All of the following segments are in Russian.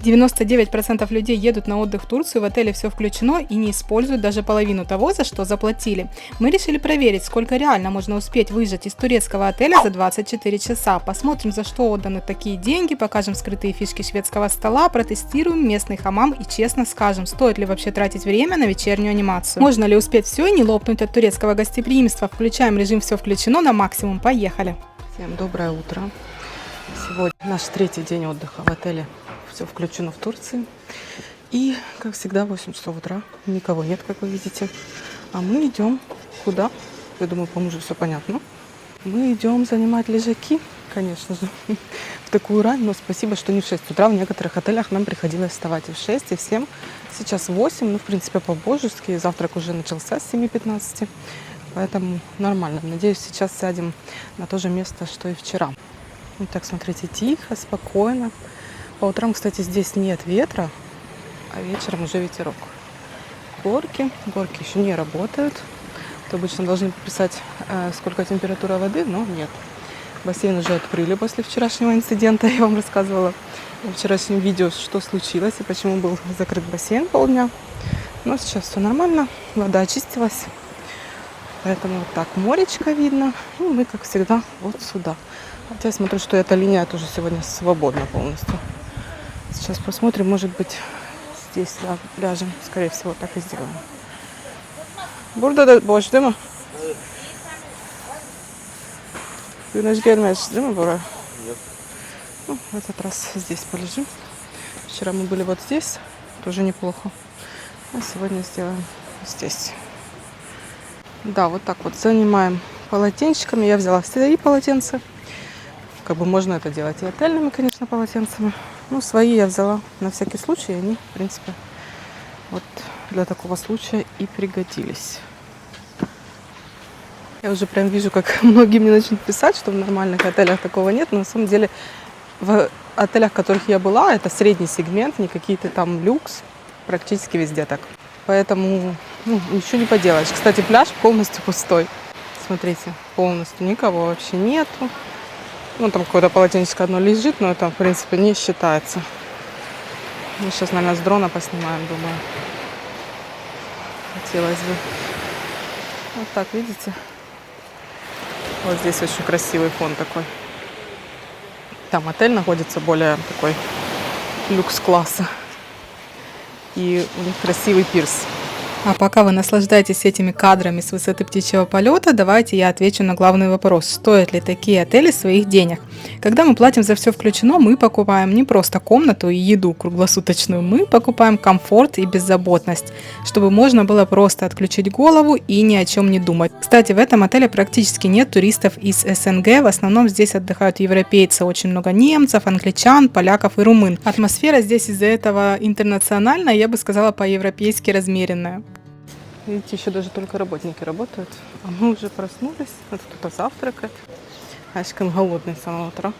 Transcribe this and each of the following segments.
99% людей едут на отдых в Турцию, в отеле все включено и не используют даже половину того, за что заплатили. Мы решили проверить, сколько реально можно успеть выжать из турецкого отеля за 24 часа. Посмотрим, за что отданы такие деньги, покажем скрытые фишки шведского стола, протестируем местный хамам и честно скажем, стоит ли вообще тратить время на вечернюю анимацию. Можно ли успеть все и не лопнуть от турецкого гостеприимства? Включаем режим «Все включено» на максимум. Поехали! Всем доброе утро. Сегодня наш третий день отдыха в отеле. Все включено в Турции. И, как всегда, 8 часов утра. Никого нет, как вы видите. А мы идем куда? Я думаю, по мужу все понятно. Мы идем занимать лежаки, конечно же, в такую рань. Но спасибо, что не в 6 утра. В некоторых отелях нам приходилось вставать и в 6, и в 7. Сейчас 8, ну, в принципе, по-божески. Завтрак уже начался с 7:15. Поэтому нормально. Надеюсь, сейчас сядем на то же место, что и вчера. Вот так, смотрите, тихо, спокойно. По утрам, кстати, здесь нет ветра, а вечером уже ветерок. Горки еще не работают. То обычно должны писать, сколько температура воды, но нет. Бассейн уже открыли после вчерашнего инцидента. Я вам рассказывала в вчерашнем видео, что случилось и почему был закрыт бассейн полдня. Но сейчас все нормально, вода очистилась. Поэтому вот так моречко видно. И мы, как всегда, вот сюда. Хотя я смотрю, что эта линия тоже сегодня свободна полностью. Сейчас посмотрим, может быть, здесь ляжем. Скорее всего, так и сделаем. Burada da boş değil mi? Güneş gelmez, değil mi buraya? Ну, в этот раз здесь полежим. Вчера мы были вот здесь, тоже неплохо. А сегодня сделаем здесь. Да, вот так вот занимаем полотенчиками. Я взяла свои полотенца. Как бы можно это делать и отельными, конечно, полотенцами. Ну, свои я взяла на всякий случай. Они, в принципе, вот для такого случая и пригодились. Я уже прям вижу, как многие мне начнут писать, что в нормальных отелях такого нет. Но на самом деле в отелях, в которых я была, это средний сегмент, не какие-то там люкс. Практически везде так. Поэтому ничего не поделаешь. Кстати, пляж полностью пустой. Смотрите, полностью никого вообще нету. Ну, там какое-то полотенечко одно лежит, но это, в принципе, не считается. Мы сейчас, наверное, с дрона поснимаем, думаю. Хотелось бы. Вот так, видите? Вот здесь очень красивый фон такой. Там отель находится более такой люкс-класса. И у них красивый пирс. А пока вы наслаждаетесь этими кадрами с высоты птичьего полета, давайте я отвечу на главный вопрос. Стоят ли такие отели своих денег? Когда мы платим за все включено, мы покупаем не просто комнату и еду круглосуточную, мы покупаем комфорт и беззаботность, чтобы можно было просто отключить голову и ни о чем не думать. Кстати, в этом отеле практически нет туристов из СНГ, в основном здесь отдыхают европейцы, очень много немцев, англичан, поляков и румын. Атмосфера здесь из-за этого интернациональная, я бы сказала, по-европейски размеренная. Видите, еще даже только работники работают. А мы уже проснулись. Вот кто-то завтракает. Ашкин голодный с самого утра.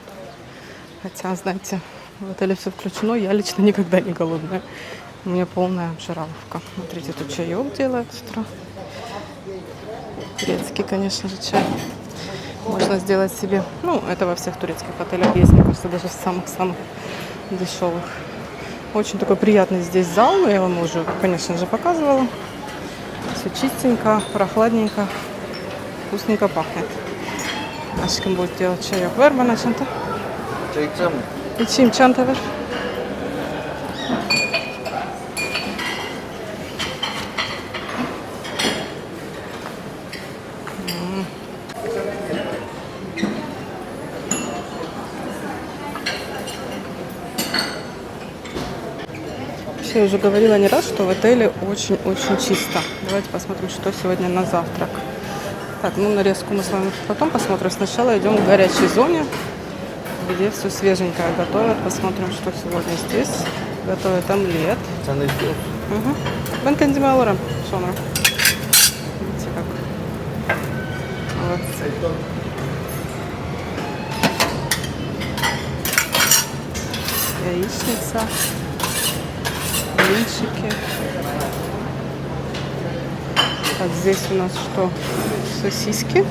Хотя, знаете, в отеле все включено. Я лично никогда не голодная. У меня полная обжираловка. Смотрите, тут чаек делают с утра. Турецкий, конечно же, чай. Можно сделать себе. Ну, это во всех турецких отелях есть, мне кажется, даже в самых-самых дешевых. Очень такой приятный здесь зал. Я вам уже, конечно же, показывала. Все чистенько, прохладненько, вкусненько пахнет. Aşkım будет делать чаек. Ver bana çanta. Çekeceğim mi? İçeyim, çanta ver. Я уже говорила не раз, что в отеле очень-очень чисто. Давайте посмотрим, что сегодня на завтрак. Так, ну нарезку мы с вами потом посмотрим. Сначала идем к горячей зоне, где все свеженькое готовят. Посмотрим, что сегодня здесь. Готовят омлет. Угу. Ben kendime alırım sonra. Видите, как. Молодцы. Яичница. Блинчики. Так, здесь у нас что? Сосиски.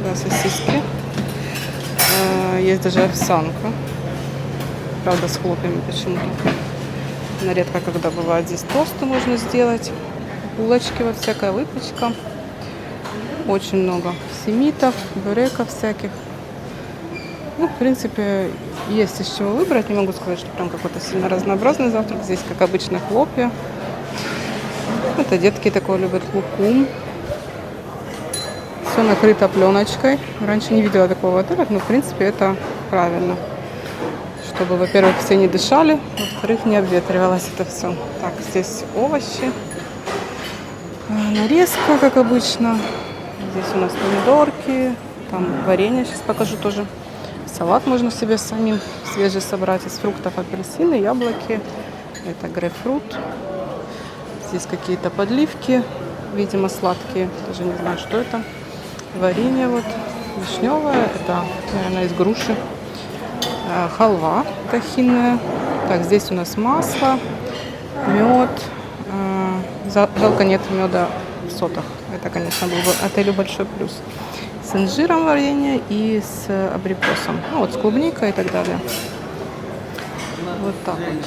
Да, сосиски. Есть даже овсянка. правда, с хлопьями почему-то. Но редко, когда бывает, здесь тосты можно сделать. Булочки, вот всякая выпечка. Очень много семитов, буреков всяких. Ну, в принципе, есть из чего выбрать. Не могу сказать, что прям какой-то сильно разнообразный завтрак. Здесь, как обычно, хлопья. Это детки такое любят, лукум. Все накрыто пленочкой. Раньше не видела такого в отелях, но, в принципе, это правильно. Чтобы, во-первых, все не дышали, во-вторых, не обветривалось это все. Так, здесь овощи. Нарезка, как обычно. Здесь у нас помидорки. Там варенье, сейчас покажу тоже. Салат можно себе самим свежий собрать. Из фруктов апельсины, яблоки. Это грейпфрут. Здесь какие-то подливки, видимо, сладкие. Даже не знаю, что это. Варенье вот вишневое. Это, наверное, из груши. Халва тахинная. Так, здесь у нас масло, мед. Жалко, нет меда в сотах. Это, конечно, был бы отелю большой плюс. С инжиром варенье и с абрикосом. Ну, вот с клубникой и так далее. Вот так вот.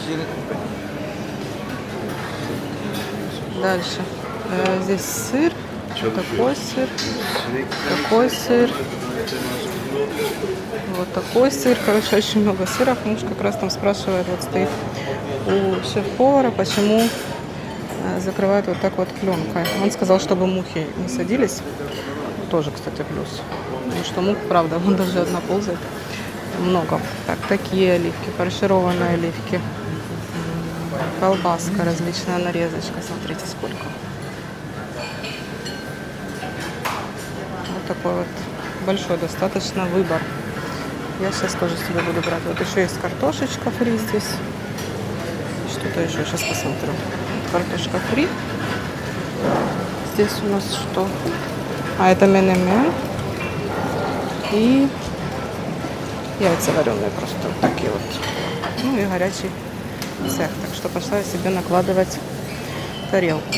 Дальше. Здесь сыр. Такой сыр. Такой сыр. Вот такой сыр. Короче, очень много сыров. Муж как раз там спрашивает, вот стоит у шеф-повара, почему закрывают вот так вот пленкой. Он сказал, чтобы мухи не садились. Тоже, кстати, плюс. Потому что мух, правда, он даже одна ползает. Много. Так, такие оливки, фаршированные оливки. Колбаска, различная нарезочка. Смотрите, сколько. Вот такой вот большой достаточно выбор. Я сейчас тоже себе буду брать. Вот еще есть картошечка фри здесь. Что-то еще, сейчас посмотрю. Картошка фри. Здесь у нас что? А это менемен. И яйца вареные просто вот такие вот. Ну и горячий цех. Так что пошла я себе накладывать тарелку.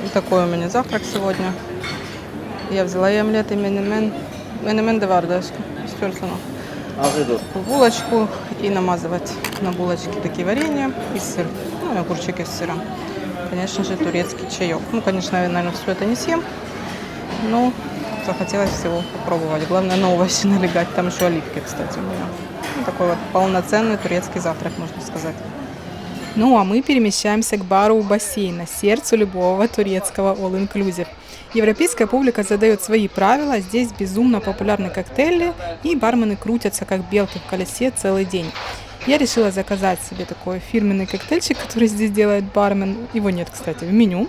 И такой у меня завтрак сегодня. Я взяла и омлет, и менемен. Менемен де вардашки. Булочку и намазывать на булочки такие варенья и сыр. Ну и огурчики с сыром. Конечно же, турецкий чаек. Ну, конечно, я, наверное, все это не съем. Но захотелось всего попробовать. Главное, на овощи налегать. Там еще оливки, кстати, у меня. Ну, такой вот полноценный турецкий завтрак, можно сказать. Ну а мы перемещаемся к бару у бассейна, сердцу любого турецкого all-inclusive. Европейская публика задает свои правила, здесь безумно популярны коктейли, и бармены крутятся как белки в колесе целый день. Я решила заказать себе такой фирменный коктейльчик, который здесь делает бармен. Его нет, кстати, в меню.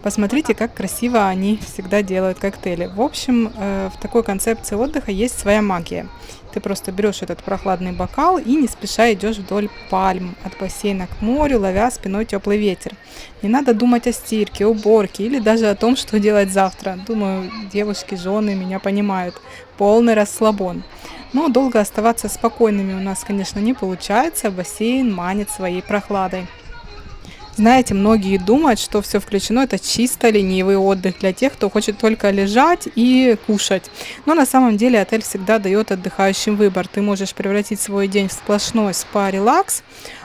Посмотрите, как красиво они всегда делают коктейли. В общем, в такой концепции отдыха есть своя магия. Ты просто берешь этот прохладный бокал и не спеша идешь вдоль пальм, от бассейна к морю, ловя спиной теплый ветер. Не надо думать о стирке, уборке или даже о том, что делать завтра. Думаю, девушки, жены меня понимают. Полный расслабон. Но долго оставаться спокойными у нас, конечно, не получается. Бассейн манит своей прохладой. Знаете, многие думают, что все включено, это чисто ленивый отдых для тех, кто хочет только лежать и кушать. Но на самом деле отель всегда дает отдыхающим выбор. Ты можешь превратить свой день в сплошной спа-релакс,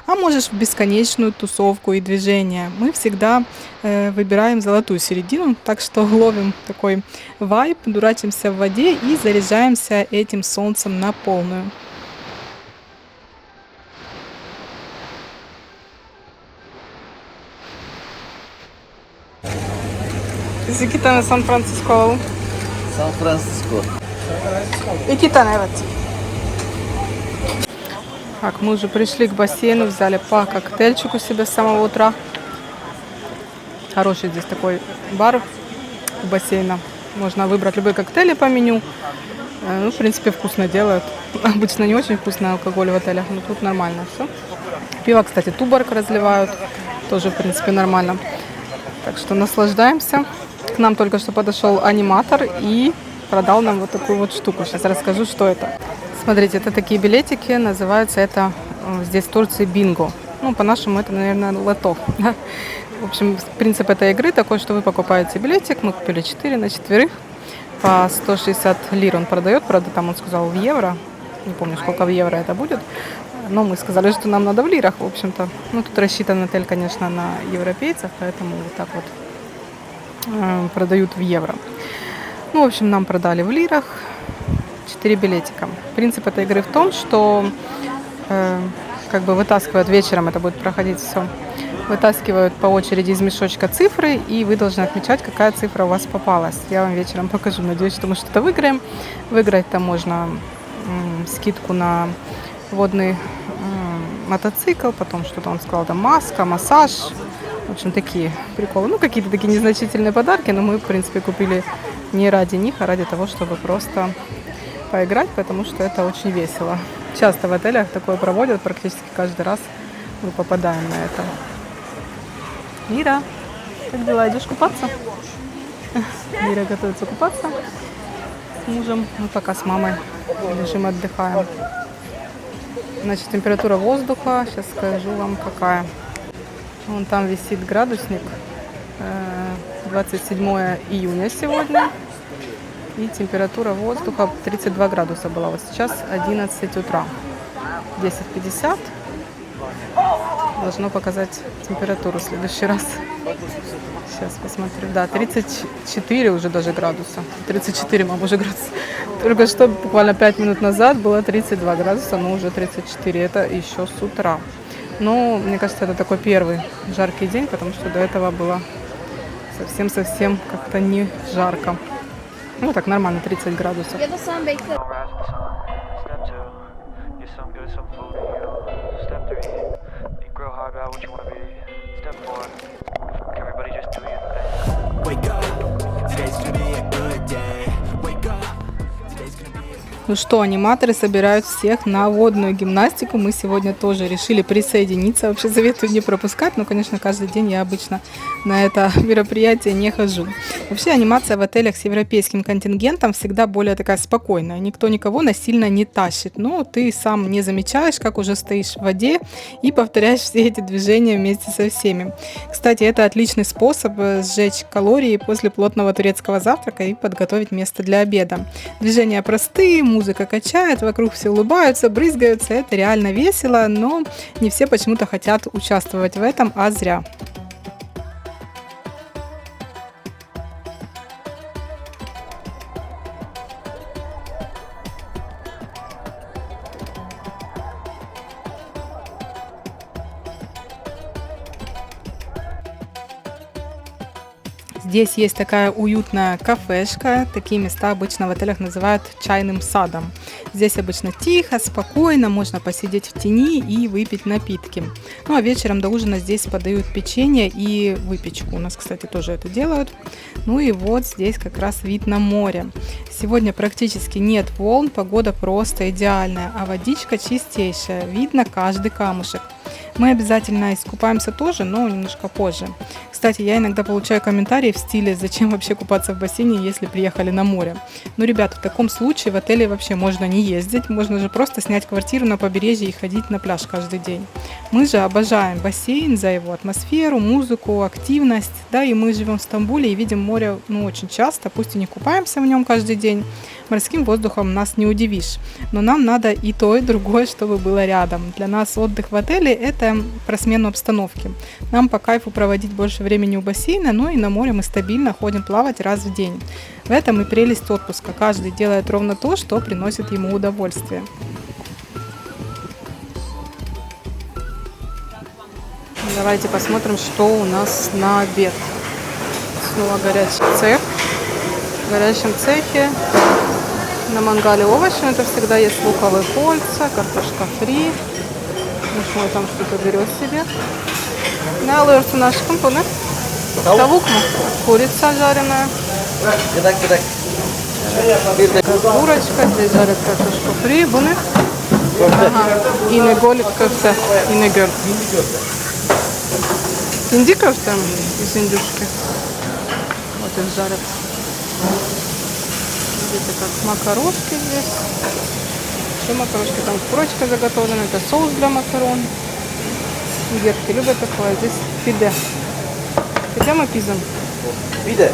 а можешь в бесконечную тусовку и движение. Мы всегда выбираем золотую середину, так что ловим такой вайб, дурачимся в воде и заряжаемся этим солнцем на полную. İki tane San Francisco alalım. San Francisco. İki tane, evet. Так, мы уже пришли к бассейну, взяли по коктейльчику себе с самого утра. Хороший здесь такой бар у бассейна. Можно выбрать любые коктейли по меню. Ну, в принципе, вкусно делают. Обычно не очень вкусный алкоголь в отелях, но тут нормально все. Пиво, кстати, Туборг разливают. Тоже, в принципе, нормально. Так что наслаждаемся. К нам только что подошел аниматор и продал нам вот такую вот штуку. Сейчас расскажу, что это. Смотрите, это такие билетики, называется это здесь в Турции бинго. Ну, по-нашему это, наверное, лото. В общем, принцип этой игры такой, что вы покупаете билетик, мы купили 4 на 4 по 160 лир он продает, правда, там он сказал в евро, не помню, сколько в евро это будет. Но мы сказали, что нам надо в лирах, в общем-то. Ну, тут рассчитан отель, конечно, на европейцев, поэтому вот так вот продают в евро. Ну, в общем, нам продали в лирах 4 билетика. Принцип этой игры в том, что как бы вытаскивают вечером, это будет проходить все, вытаскивают по очереди из мешочка цифры, и вы должны отмечать, какая цифра у вас попалась. Я вам вечером покажу, надеюсь, что мы что-то выиграем. Выиграть там можно скидку на водный мотоцикл, потом что-то он сказал, там маска, массаж, в общем, такие приколы. Ну, какие-то такие незначительные подарки, но мы, в принципе, купили не ради них, а ради того, чтобы просто поиграть, потому что это очень весело. Часто в отелях такое проводят, практически каждый раз мы попадаем на это. Мира, как дела? Идешь купаться? Мира готовится купаться с мужем. Мы пока с мамой лежим, отдыхаем. Значит, температура воздуха, сейчас скажу вам какая. Вон там висит градусник. 27 июня сегодня. И температура воздуха 32 градуса была. Вот сейчас 11 утра. 10:50. Должно показать температуру в следующий раз. Сейчас посмотрю. Да, 34 уже даже градуса. 34, мам, уже градуса. Только что, буквально 5 минут назад было 32 градуса, но уже 34. Это еще с утра. Но, мне кажется, это такой первый жаркий день, потому что до этого было совсем-совсем как-то не жарко. Ну, так нормально, 30 градусов. Ну что, аниматоры собирают всех на водную гимнастику. Мы сегодня тоже решили присоединиться. Вообще советую не пропускать, но, конечно, каждый день я обычно на это мероприятие не хожу. Вообще анимация в отелях с европейским контингентом всегда более такая спокойная. Никто никого насильно не тащит. Но ты сам не замечаешь, как уже стоишь в воде и повторяешь все эти движения вместе со всеми. Кстати, это отличный способ сжечь калории после плотного турецкого завтрака и подготовить место для обеда. Движения простые, музыка качает, вокруг все улыбаются, брызгаются. Это реально весело, но не все почему-то хотят участвовать в этом, а зря. Здесь есть такая уютная кафешка. Такие места обычно в отелях называют чайным садом. Здесь обычно тихо, спокойно, можно посидеть в тени и выпить напитки. Ну а вечером до ужина здесь подают печенье и выпечку. У нас, кстати, тоже это делают. Ну и вот здесь как раз вид на море. Сегодня практически нет волн, погода просто идеальная, а водичка чистейшая, видно каждый камушек. Мы обязательно искупаемся тоже, но немножко позже. Кстати, я иногда получаю комментарии в стиле «Зачем вообще купаться в бассейне, если приехали на море?». Ну, ребята, в таком случае в отеле вообще можно не ездить, можно же просто снять квартиру на побережье и ходить на пляж каждый день. Мы же обожаем бассейн за его атмосферу, музыку, активность. Да, и мы живем в Стамбуле и видим море очень часто, пусть и не купаемся в нем каждый день. Морским воздухом нас не удивишь, но нам надо и то, и другое, чтобы было рядом. Для нас отдых в отеле – это про смену обстановки. Нам по кайфу проводить больше времени у бассейна, но и на море мы стабильно ходим плавать раз в день. В этом и прелесть отпуска. Каждый делает ровно то, что приносит ему удовольствие. Давайте посмотрим, что у нас на обед. Снова горячий цех. В горячем цехе на мангале овощи, это всегда есть луковые кольца, картошка фри. Муж мой там что-то берет себе. Ne alıyorsun aşkım bunu? Tavuk mu? Курица жареная. Курочка, здесь жарят картошку фри. Bu ne? Ага. İnegöl köfte. İnegöl. Hindi köfte из индюшки. Вот их жарят. Видите, как макарошки здесь. Еще макарошки, там курочка заготовлена. Это соус для макарон. Детки любят такое. Здесь фиде. Фиде мы пизем. Фиде.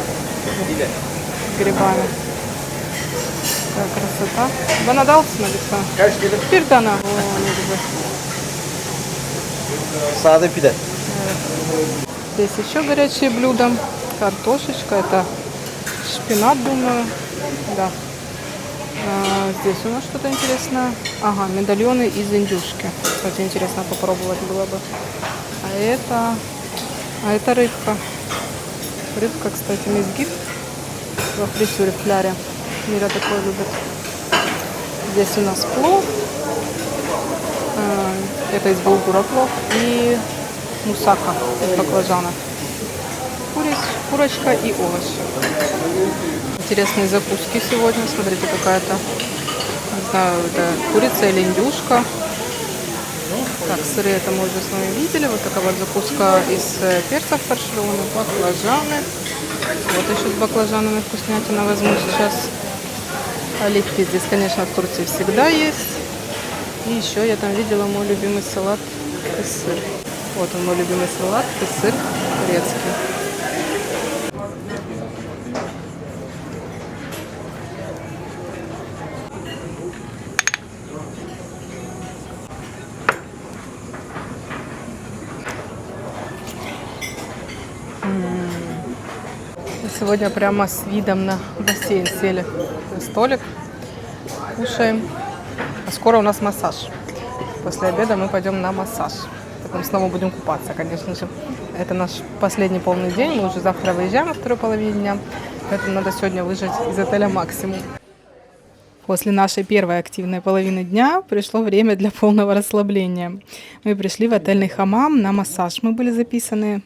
С грибами. Какая красота. Bana da alsın lütfen. Bir tane. Oo, ne güzel. Sade pide. Здесь еще горячие блюда. Картошечка, это шпинат, думаю. Да. Здесь у нас что-то интересное. Ага, медальоны из индюшки. Кстати, интересно попробовать было бы. А это рыбка. Рыбка, кстати, мезгит во фритюре в кляре. Мира такое любит. Здесь у нас плов. Это из булгура плов. И мусака из баклажана. Курочка и овощи. Интересные закуски сегодня. Смотрите, какая-то, не знаю, это курица или индюшка. Так, сыры это мы уже с вами видели. Вот такая вот закуска из перцев фаршированных, баклажаны. Вот еще с баклажанами вкуснятина возьму сейчас. Оливки здесь, конечно, в Турции всегда есть. И еще я там видела мой любимый салат и сыр. Вот он, мой любимый салат и сыр турецкий. Сегодня прямо с видом на бассейн сели на столик, кушаем. А скоро у нас массаж. После обеда мы пойдем на массаж. Потом снова будем купаться, конечно же. Это наш последний полный день. Мы уже завтра выезжаем во второй половине дня. Поэтому надо сегодня выжать из отеля максимум. После нашей первой активной половины дня пришло время для полного расслабления. Мы пришли в отельный хамам на массаж. Мы были записаны.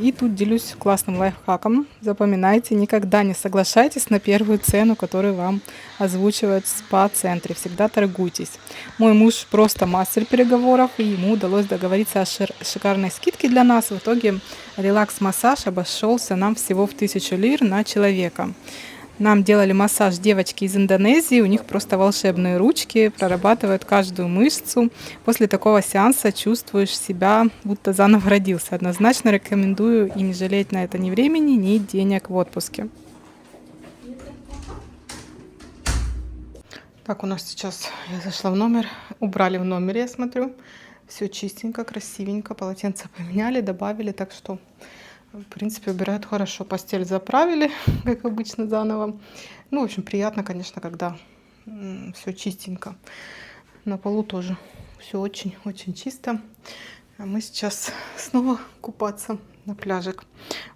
И тут делюсь классным лайфхаком. Запоминайте, никогда не соглашайтесь на первую цену, которую вам озвучивают в спа-центре. Всегда торгуйтесь. Мой муж просто мастер переговоров, и ему удалось договориться о шикарной скидке для нас. В итоге релакс-массаж обошелся нам всего в 1000 лир на человека. Нам делали массаж девочки из Индонезии, у них просто волшебные ручки, прорабатывают каждую мышцу. После такого сеанса чувствуешь себя, будто заново родился. Однозначно рекомендую и не жалеть на это ни времени, ни денег в отпуске. Так, у нас сейчас, я зашла в номер, убрали в номере, я смотрю. Все чистенько, красивенько, полотенца поменяли, добавили, так что... В принципе, убирают хорошо. Постель заправили, как обычно, заново. Ну, в общем, приятно, конечно, когда все чистенько. На полу тоже все очень-очень чисто. А мы сейчас снова купаться на пляжик.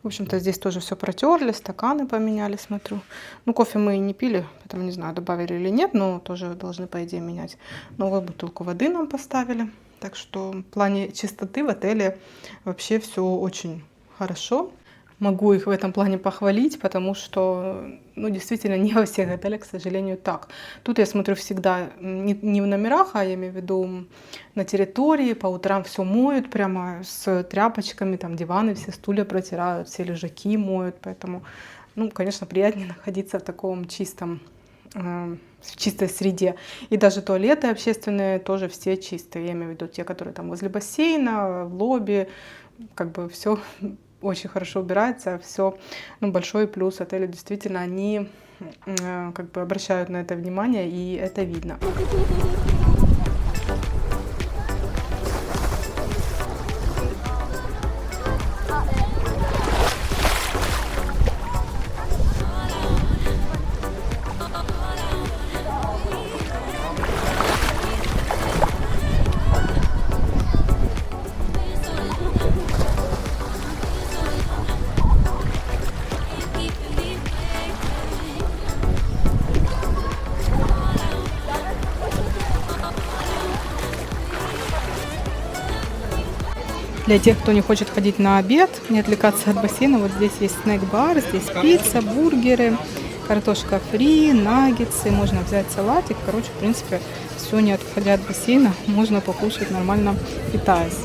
В общем-то, здесь тоже все протерли, стаканы поменяли, смотрю. Ну, кофе мы не пили, поэтому не знаю, добавили или нет, но тоже должны, по идее, менять. Новую бутылку воды нам поставили. Так что в плане чистоты в отеле вообще все очень хорошо. Могу их в этом плане похвалить, потому что, ну, действительно, не во всех отелях, к сожалению, так. Тут я смотрю всегда не в номерах, а я имею в виду на территории, по утрам все моют прямо с тряпочками, там диваны, все стулья протирают, все лежаки моют, поэтому, ну, конечно, приятнее находиться в таком чистом, в чистой среде. И даже туалеты общественные тоже все чистые, я имею в виду те, которые там возле бассейна, в лобби, как бы все очень хорошо убирается, все, ну, большой плюс отеля, действительно, они как бы обращают на это внимание, и это видно. Для тех, кто не хочет ходить на обед, не отвлекаться от бассейна, вот здесь есть снэк-бар, здесь пицца, бургеры, картошка фри, наггетсы, можно взять салатик. Короче, в принципе, все, не отходя от бассейна, можно покушать нормально, питаясь.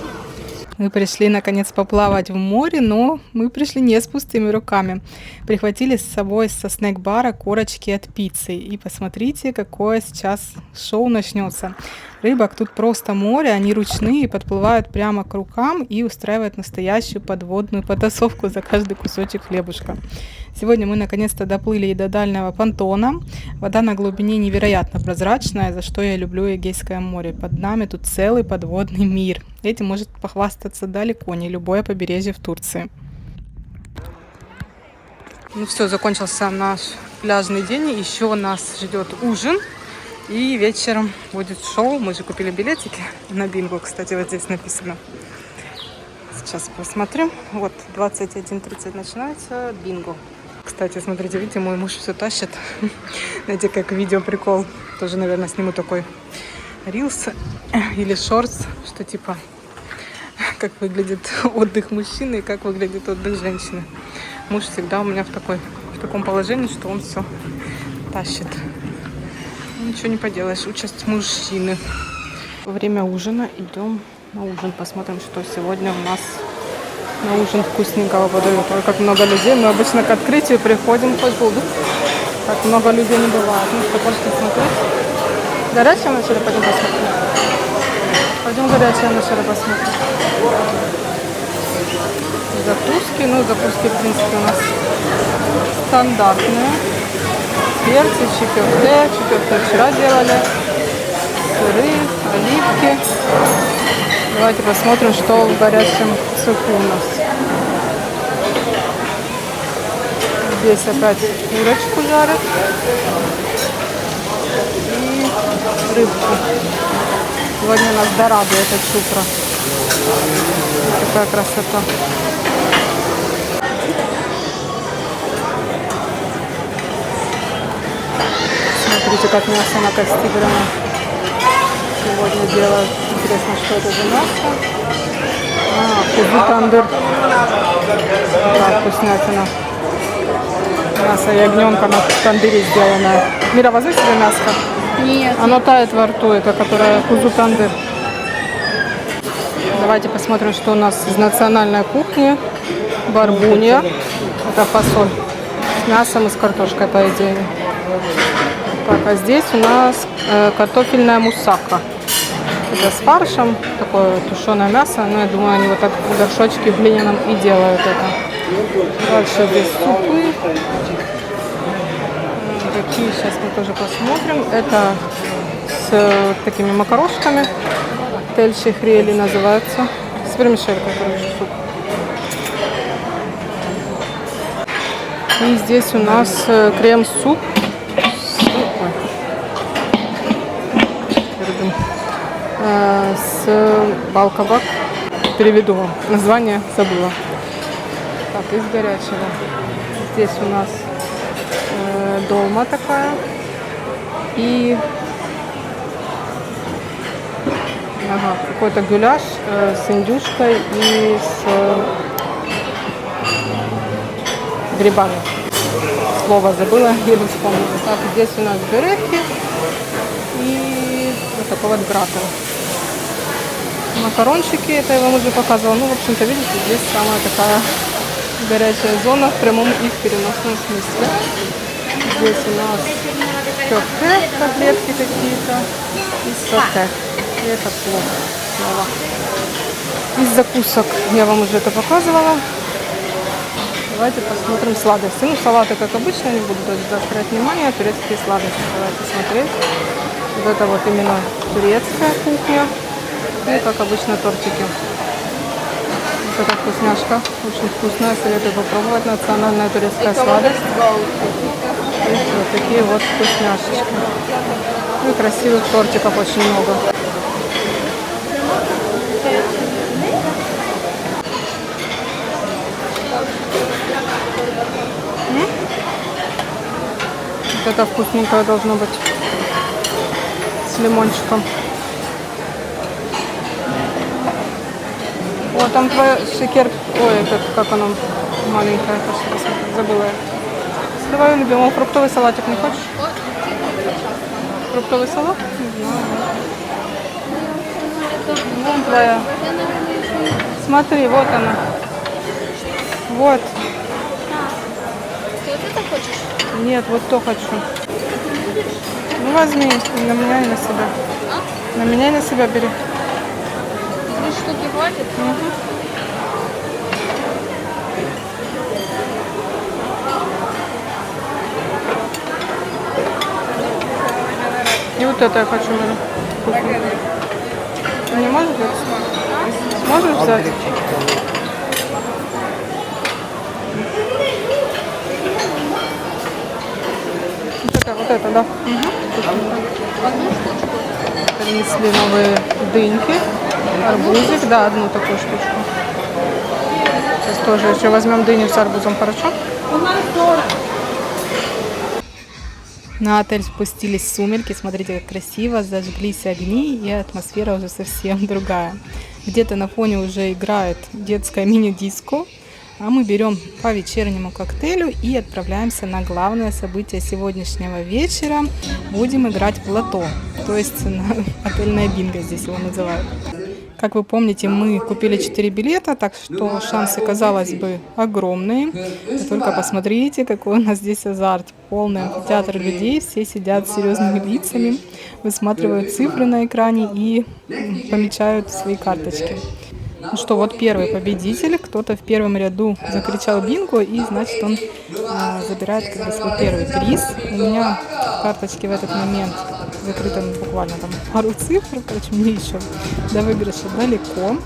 Мы пришли наконец поплавать в море, но мы пришли не с пустыми руками. Прихватили с собой со снэк-бара корочки от пиццы. И посмотрите, какое сейчас шоу начнется. Рыбок тут просто море, они ручные, подплывают прямо к рукам и устраивают настоящую подводную потасовку за каждый кусочек хлебушка. Сегодня мы наконец-то доплыли и до дальнего понтона. Вода на глубине невероятно прозрачная, за что я люблю Эгейское море. Под нами тут целый подводный мир. Этим может похвастаться далеко не любое побережье в Турции. Ну все, закончился наш пляжный день. Еще нас ждет ужин. И вечером будет шоу. Мы же купили билетики на бинго, кстати, вот здесь написано. Сейчас посмотрим. Вот 21:30 начинается бинго. Кстати, смотрите, видите, мой муж все тащит. Знаете, как видео прикол. Тоже, наверное, сниму такой рилс или шортс, что типа как выглядит отдых мужчины и как выглядит отдых женщины. Муж всегда у меня в таком положении, что он все тащит. Ничего не поделаешь, участь мужчины. Во время ужина идем на ужин. Посмотрим, что сегодня у нас на ужин вкусненького подают. Ой, как много людей. Мы обычно к открытию приходим, хоть будут. Так много людей не бывает. Ну что, пошли смотреть. Горячее вначале пойдем посмотрим. Пойдем горячее вначале посмотрим. Закуски. Ну, закуски, в принципе, у нас стандартные. Перцы, чипюрте вчера делали. Сыры, оливки. Давайте посмотрим, что в горячем супе у нас. Здесь опять курочку жарят. И рыбку. Сегодня у нас дорадо, это чупра. Вот такая красота. Смотрите, как мясо на кости прямо сегодня делают. Интересно, что это за мясо. Кузу тандыр. Да, вкуснятина. Мясо ягненка на тандыре сделанное. Мира, возьми себе мяско. Нет. Оно тает во рту, это которое кузу тандыр. Давайте посмотрим, что у нас из национальной кухни. Барбунья. Это фасоль. С мясом и с картошкой, по идее. Так, а здесь у нас картофельная мусака. Это с фаршем, такое тушеное мясо. Но я думаю, они вот так в горшочке в глиняном и делают это. Дальше здесь супы. Какие сейчас мы тоже посмотрим. Это с такими макарошками. Тельчи хрели называется. С вермишелькой, короче, суп. И здесь у нас крем-суп. С балкабак. Переведу вам. Название забыла. Так, из горячего. Здесь у нас долма такая. И какой-то гуляш с индюшкой и с грибами. Слово забыла, еле вспомнила. Так, здесь у нас грехи и вот такой вот гратен. Макарончики, это я вам уже показывала. Ну, в общем-то, видите, здесь самая такая горячая зона в прямом и в переносном смысле. Здесь у нас кёфте, котлетки какие-то и соте. И это плов снова. Из закусок я вам уже это показывала. Давайте посмотрим сладости. Ну, салаты, как обычно, не буду даже заострять внимание. Турецкие сладости. Давайте смотреть. Вот это вот именно турецкая кухня. И, как обычно, тортики. Вот эта вкусняшка. Очень вкусная. Советую попробовать. Национальная турецкая сладость. И вот такие вот вкусняшечки. Ну и красивых тортиков очень много. Вот это вкусненькое должно быть с лимончиком. О, там твоя шекер... Ой, этот, как оно, маленькая, забыла я. Давай, любимый, фруктовый салатик не хочешь? Фруктовый салат? Не знаю. Вон твоя Смотри, вот она. Вот. Ты вот это хочешь? Нет, вот то хочу. Ну возьми, и на меня и на себя. На меня и на себя бери. 2 штуки хватит? И вот это я хочу, Мира. Вкусненькое. Ты не можешь взять? Сможешь взять? Вот это, да. Одну штучку. Принесли новые дыньки, арбузик, да, одну такую штучку. Сейчас тоже еще возьмем дыню с арбузом, хорошо? На отель спустились сумерки, смотрите, как красиво, зажглись огни, и атмосфера уже совсем другая. Где-то на фоне уже играет детская мини-диско, а мы берем по вечернему коктейлю и отправляемся на главное событие сегодняшнего вечера. Будем играть в лото, то есть на отельное бинго здесь его называют. Как вы помните, мы купили 4 билета, так что шансы, казалось бы, огромные. И только посмотрите, какой у нас здесь азарт. Полный амфитеатр людей, все сидят с серьезными лицами, высматривают цифры на экране и помечают свои карточки. Ну что, вот первый победитель, кто-то в первом ряду закричал бинго, и значит он забирает как бы свой первый приз. У меня в карточке в этот момент закрыто буквально там пару цифр, короче, мне еще до выигрыша далеко.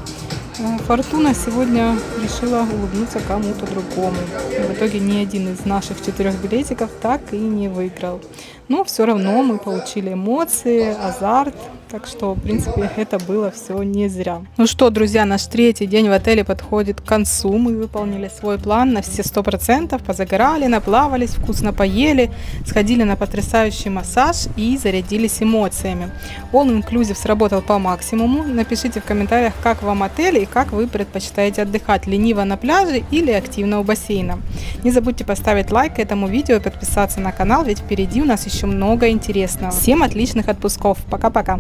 Фортуна сегодня решила улыбнуться кому-то другому. И в итоге ни один из наших 4 билетиков так и не выиграл. Но все равно мы получили эмоции, азарт. Так что, в принципе, это было все не зря. Ну что, друзья, наш 3-й день в отеле подходит к концу. Мы выполнили свой план на все 100%. Позагорали, наплавались, вкусно поели, сходили на потрясающий массаж и зарядились эмоциями. All Inclusive сработал по максимуму. Напишите в комментариях, как вам отель и как вы предпочитаете отдыхать. Лениво на пляже или активно у бассейна. Не забудьте поставить лайк этому видео и подписаться на канал, ведь впереди у нас еще много интересного. Всем отличных отпусков. Пока-пока.